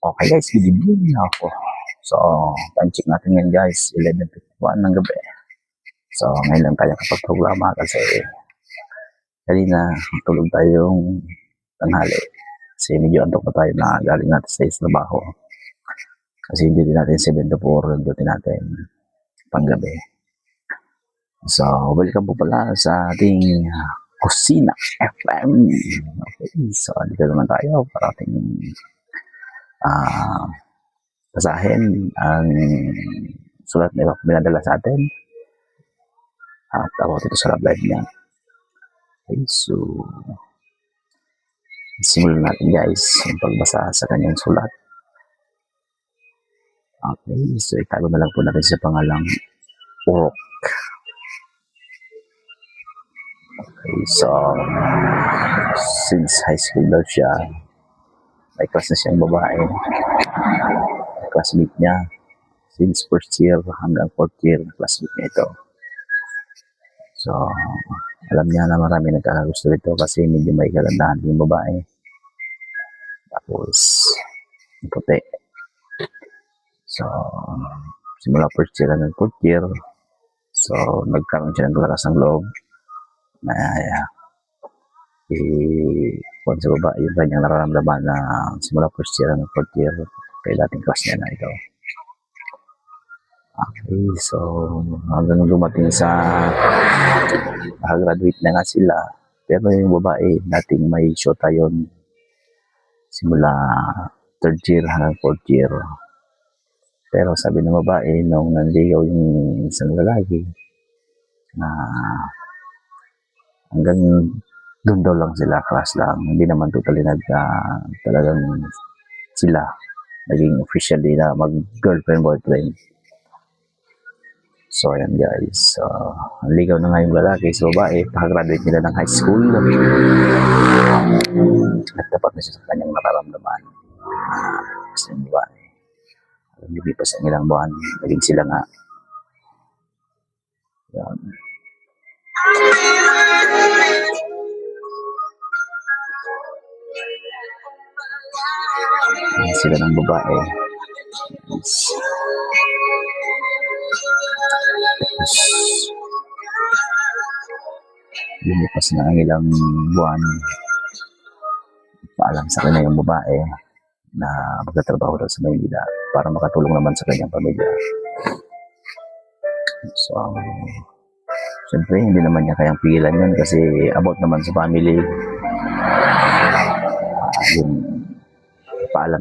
Okay guys, good evening na ako. So, time check natin yan guys, 11:51 ng gabi. So, ngayon lang tayo kapag-programa kasi kanina tulog tayong tanghali. Kasi medyo antok pa tayo na galing natin sa trabaho. Kasi yung duty natin 7 to 4 yung duty natin panggabi. So, welcome po pala sa ating Kusina FM. Okay, so dito naman tayo para ating basahin ang sulat na pinadala sa atin at ako dito sa live niya. Okay, so simulan natin guys yung pagbasa sa kanyang sulat. Okay, so itago na lang po natin sa pangalang Urok. Okay, so since high school daw siya, may class na siyang babae, classmate niya since first year hanggang fourth year, classmate niya ito. So alam niya na marami nagkakagusto dito kasi medyo may kagandahan yung babae, tapos puti. So simula first year hanggang fourth year, so nagkaroon siya ng lakas ng loob na kung sa babae yung kanyang nararamdaman na simula first year hanggang fourth year kay dating class niya na ito. Okay, so hanggang dumating sa graduate na nga sila, pero yung babae dating may shota yun simula third year hanggang fourth year. Pero sabi ng babae nung nanligaw yung isang lalaki na hanggang doon daw lang sila, class lang, hindi naman totally talagang sila naging officially na mag-girlfriend boyfriend. So ayan guys, ang ligaw na nga yung lalaki sa babae, pakagraduate nila ng high school at tapat na siya sa kanyang nararamdaman. Kasi yung babae, lumipas ang ilang buwan, naging sila nga. Yan. Sila ng babae. Yes. Tapos lumipas na ang ilang buwan, paalam sa kanya yung babae na magtatrabaho daw sa Maynila para makatulong naman sa kanyang pamilya. So siyempre hindi naman niya kayang pigilan yun kasi about naman sa family. Yung paalam